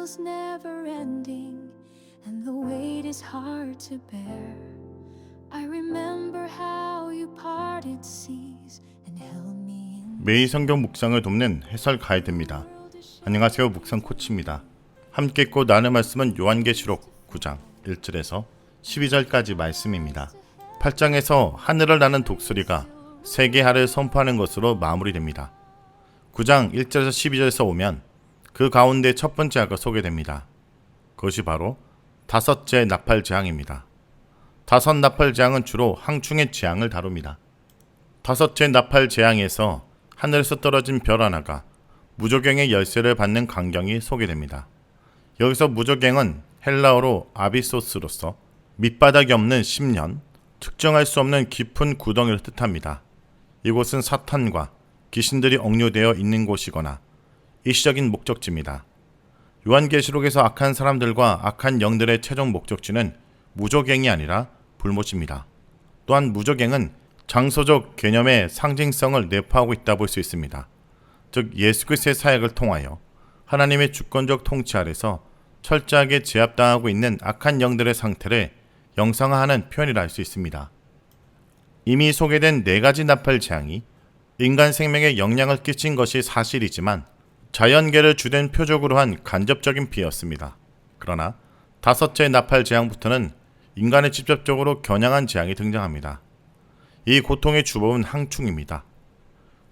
feels never ending, and the weight is hard to bear. I remember how you parted seas and held me in. 매일 성경 묵상을 돕는 해설 가이드입니다. 안녕하세요, 묵상 코치입니다. 함께 읽고 나눌 말씀은 요한계시록 9장 1절에서 12절까지 말씀입니다. 8장에서 하늘을 나는 독수리가 세계하를 선포하는 것으로 마무리됩니다. 9장 1절에서 12절에서 오면 그 가운데 첫 번째 악이 소개됩니다. 그것이 바로 다섯째 나팔 재앙입니다. 다섯 나팔 재앙은 주로 항충의 재앙을 다룹니다. 다섯째 나팔 재앙에서 하늘에서 떨어진 별 하나가 무조갱의 열쇠를 받는 광경이 소개됩니다. 여기서 무조갱은 헬라어로 아비소스로서 밑바닥이 없는 10년, 특정할 수 없는 깊은 구덩이를 뜻합니다. 이곳은 사탄과 귀신들이 억류되어 있는 곳이거나 일시적인 목적지입니다. 요한계시록에서 악한 사람들과 악한 영들의 최종 목적지는 무조갱이 아니라 불못입니다. 또한 무조갱은 장소적 개념의 상징성을 내포하고 있다 볼 수 있습니다. 즉 예수 그리스도의 사역을 통하여 하나님의 주권적 통치 아래서 철저하게 제압당하고 있는 악한 영들의 상태를 영상화하는 표현이라 할 수 있습니다. 이미 소개된 네 가지 나팔 재앙이 인간 생명에 영향을 끼친 것이 사실이지만 자연계를 주된 표적으로 한 간접적인 비였습니다. 그러나 다섯째 나팔 재앙부터는 인간에 직접적으로 겨냥한 재앙이 등장합니다. 이 고통의 주범은 항충입니다.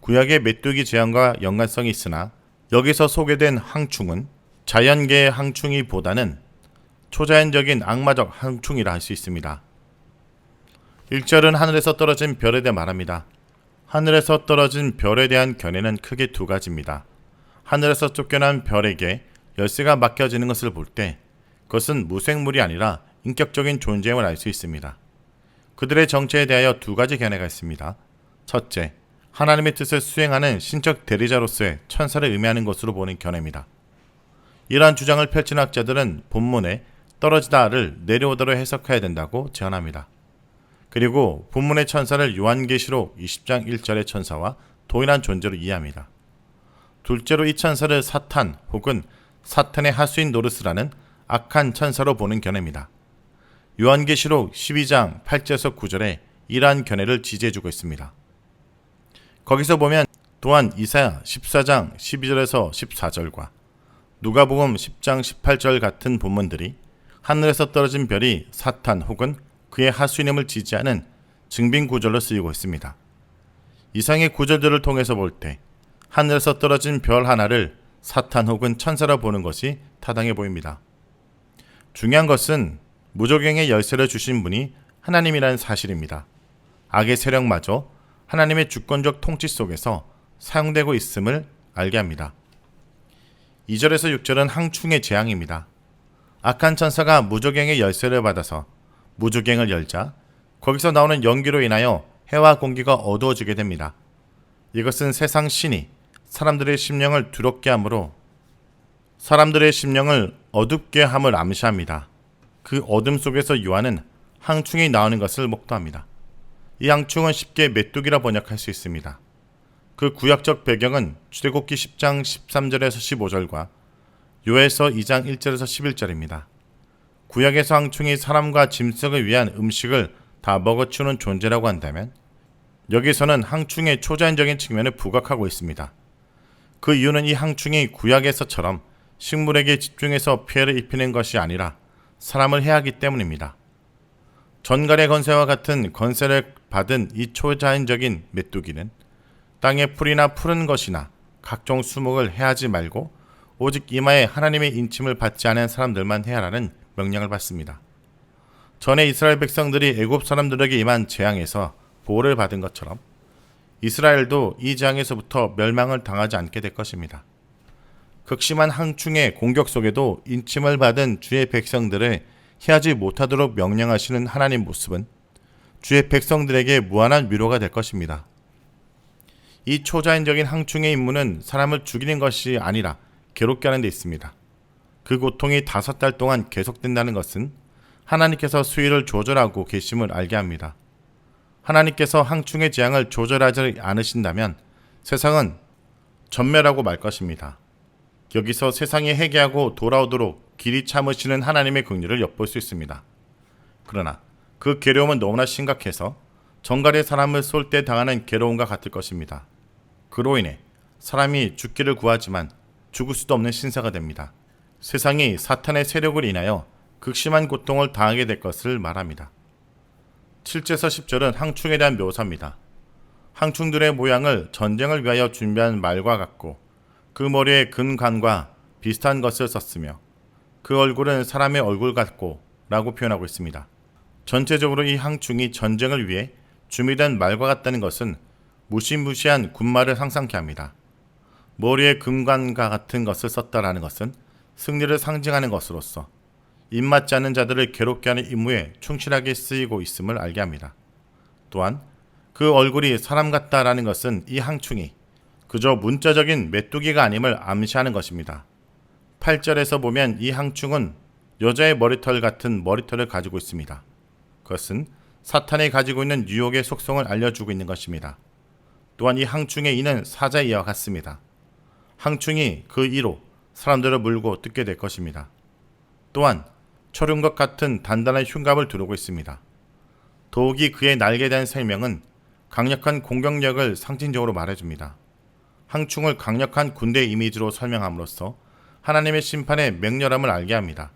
구약의 메뚜기 재앙과 연관성이 있으나 여기서 소개된 항충은 자연계의 항충이보다는 초자연적인 악마적 항충이라 할 수 있습니다. 1절은 하늘에서 떨어진 별에 대해 말합니다. 하늘에서 떨어진 별에 대한 견해는 크게 두 가지입니다. 하늘에서 쫓겨난 별에게 열쇠가 맡겨지는 것을 볼 때 그것은 무생물이 아니라 인격적인 존재임을 알 수 있습니다. 그들의 정체에 대하여 두 가지 견해가 있습니다. 첫째, 하나님의 뜻을 수행하는 신적 대리자로서의 천사를 의미하는 것으로 보는 견해입니다. 이러한 주장을 펼치는 학자들은 본문에 떨어지다를 내려오다로 해석해야 된다고 제안합니다. 그리고 본문의 천사를 요한계시록 20장 1절의 천사와 동일한 존재로 이해합니다. 둘째로 이 천사를 사탄 혹은 사탄의 하수인 노르스라는 악한 천사로 보는 견해입니다. 요한계시록 12장 8절에서 9절에 이러한 견해를 지지해주고 있습니다. 거기서 보면 또한 이사야 14장 12절에서 14절과 누가복음 10장 18절 같은 본문들이 하늘에서 떨어진 별이 사탄 혹은 그의 하수인임을 지지하는 증빙 구절로 쓰이고 있습니다. 이상의 구절들을 통해서 볼 때 하늘에서 떨어진 별 하나를 사탄 혹은 천사로 보는 것이 타당해 보입니다. 중요한 것은 무조갱의 열쇠를 주신 분이 하나님이라는 사실입니다. 악의 세력마저 하나님의 주권적 통치 속에서 사용되고 있음을 알게 합니다. 2절에서 6절은 항충의 재앙입니다. 악한 천사가 무조갱의 열쇠를 받아서 무조갱을 열자 거기서 나오는 연기로 인하여 해와 공기가 어두워지게 됩니다. 이것은 세상 신이 사람들의 심령을 두렵게 함으로 사람들의 심령을 어둡게 함을 암시합니다. 그 어둠 속에서 요한은 항충이 나오는 것을 목도합니다. 이 항충은 쉽게 메뚜기라 번역할 수 있습니다. 그 구약적 배경은 출애굽기 10장 13절에서 15절과 요에서 2장 1절에서 11절입니다. 구약에서 항충이 사람과 짐승을 위한 음식을 다 먹어치우는 존재라고 한다면 여기서는 항충의 초자연적인 측면을 부각하고 있습니다. 그 이유는 이 항충이 구약에서처럼 식물에게 집중해서 피해를 입히는 것이 아니라 사람을 해하기 때문입니다. 전갈의 건세와 같은 건세를 받은 이 초자연적인 메뚜기는 땅의 풀이나 푸른 것이나 각종 수목을 해하지 말고 오직 이마에 하나님의 인침을 받지 않은 사람들만 해하라는 명령을 받습니다. 전에 이스라엘 백성들이 애굽 사람들에게 임한 재앙에서 보호를 받은 것처럼 이스라엘도 이 재앙에서부터 멸망을 당하지 않게 될 것입니다. 극심한 항충의 공격 속에도 인침을 받은 주의 백성들을 해하지 못하도록 명령하시는 하나님 모습은 주의 백성들에게 무한한 위로가 될 것입니다. 이 초자연적인 항충의 임무는 사람을 죽이는 것이 아니라 괴롭게 하는 데 있습니다. 그 고통이 5달 동안 계속된다는 것은 하나님께서 수위를 조절하고 계심을 알게 합니다. 하나님께서 항충의 재앙을 조절하지 않으신다면 세상은 전멸하고 말 것입니다. 여기서 세상이 회개하고 돌아오도록 길이 참으시는 하나님의 긍휼을 엿볼 수 있습니다. 그러나 그 괴로움은 너무나 심각해서 정갈의 사람을 쏠 때 당하는 괴로움과 같을 것입니다. 그로 인해 사람이 죽기를 구하지만 죽을 수도 없는 신세가 됩니다. 세상이 사탄의 세력을 인하여 극심한 고통을 당하게 될 것을 말합니다. 7절에서 10절은 항충에 대한 묘사입니다. 항충들의 모양을 전쟁을 위하여 준비한 말과 같고 그 머리에 근관과 비슷한 것을 썼으며 그 얼굴은 사람의 얼굴 같고 라고 표현하고 있습니다. 전체적으로 이 항충이 전쟁을 위해 준비된 말과 같다는 것은 무시무시한 군말을 상상케 합니다. 머리에 금관과 같은 것을 썼다라는 것은 승리를 상징하는 것으로서 입맞지 않는 자들을 괴롭게 하는 임무에 충실하게 쓰이고 있음을 알게 합니다. 또한 그 얼굴이 사람 같다라는 것은 이 항충이 그저 문자적인 메뚜기가 아님을 암시하는 것입니다. 8절에서 보면 이 항충은 여자의 머리털 같은 머리털을 가지고 있습니다. 그것은 사탄이 가지고 있는 유혹의 속성을 알려주고 있는 것입니다. 또한 이 항충의 이는 사자의 이와 같습니다. 항충이 그 이로 사람들을 물고 뜯게 될 것입니다. 또한 철음것 같은 단단한 흉갑을 두르고 있습니다. 더욱이 그의 날개에 대한 설명은 강력한 공격력을 상징적으로 말해줍니다. 항충을 강력한 군대 이미지로 설명함으로써 하나님의 심판의 맹렬함을 알게 합니다.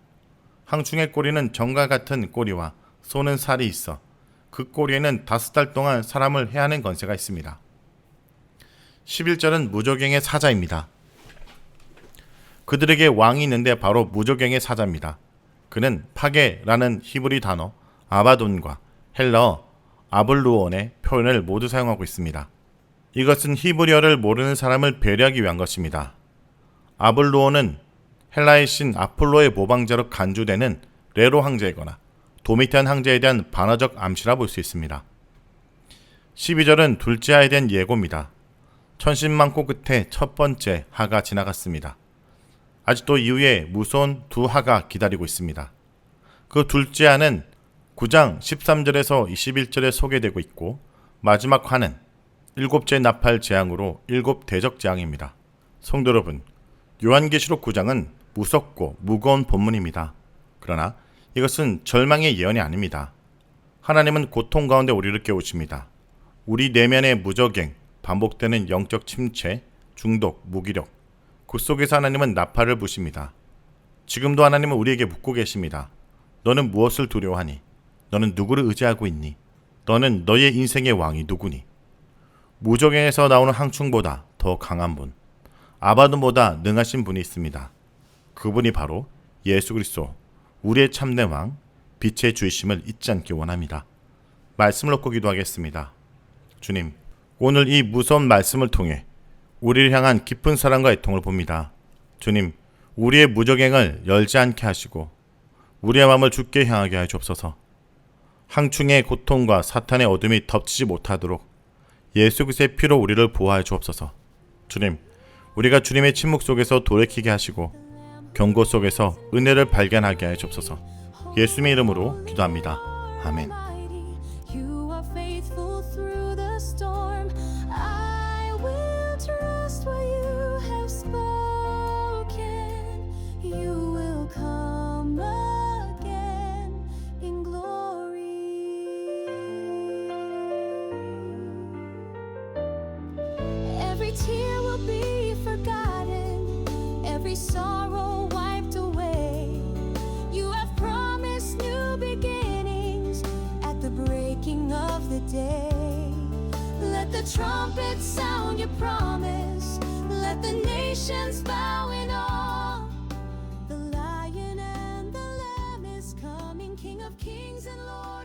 항충의 꼬리는 정갈 같은 꼬리와 쏘는 살이 있어 그 꼬리에는 5달 동안 사람을 해하는 권세가 있습니다. 11절은 무저갱의 사자입니다. 그들에게 왕이 있는데 바로 무저갱의 사자입니다. 그는 파게라는 히브리 단어 아바돈과 헬라어 아블루온의 표현을 모두 사용하고 있습니다. 이것은 히브리어를 모르는 사람을 배려하기 위한 것입니다. 아블루온은 헬라의 신 아폴로의 모방자로 간주되는 레로 황제이거나 도미티안 황제에 대한 반어적 암시라 볼 수 있습니다. 12절은 둘째 아이에 대한 예고입니다. 천신만고 끝에 첫 번째 하가 지나갔습니다. 아직도 이후에 무서운 두 하가 기다리고 있습니다. 그 둘째 하는 9장 13절에서 21절에 소개되고 있고 마지막 하는 7째 나팔 재앙으로 7 대적 재앙입니다. 성도 여러분, 요한계시록 9장은 무섭고 무거운 본문입니다. 그러나 이것은 절망의 예언이 아닙니다. 하나님은 고통 가운데 우리를 깨우십니다. 우리 내면의 무저갱, 반복되는 영적 침체, 중독, 무기력, 그 속에서 하나님은 나팔을 부십니다. 지금도 하나님은 우리에게 묻고 계십니다. 너는 무엇을 두려워하니? 너는 누구를 의지하고 있니? 너는 너의 인생의 왕이 누구니? 무저갱에서 나오는 항충보다 더 강한 분, 아바돈보다 능하신 분이 있습니다. 그분이 바로 예수 그리스도, 우리의 참된 왕, 빛의 주이심을 잊지 않기 원합니다. 말씀을 놓고 기도하겠습니다. 주님, 오늘 이 무서운 말씀을 통해 우리를 향한 깊은 사랑과 애통을 봅니다. 주님, 우리의 무저갱을 열지 않게 하시고 우리의 마음을 주께 향하게 하여 주옵소서. 항충의 고통과 사탄의 어둠이 덮치지 못하도록 예수 그리스도의 피로 우리를 보호하여 주옵소서. 주님, 우리가 주님의 침묵 속에서 돌이키게 하시고 경고 속에서 은혜를 발견하게 하여 주옵소서. 예수님의 이름으로 기도합니다. 아멘. You are faithful through the storm. I will trust what you have spoken. You will come again in glory. Every tear will be forgotten, every sorrow wiped away. You have promised new beginnings at the breaking of the day. Let the trumpet sound your promise. Let the nations bow in awe. The Lion and the Lamb is coming, King of kings and Lord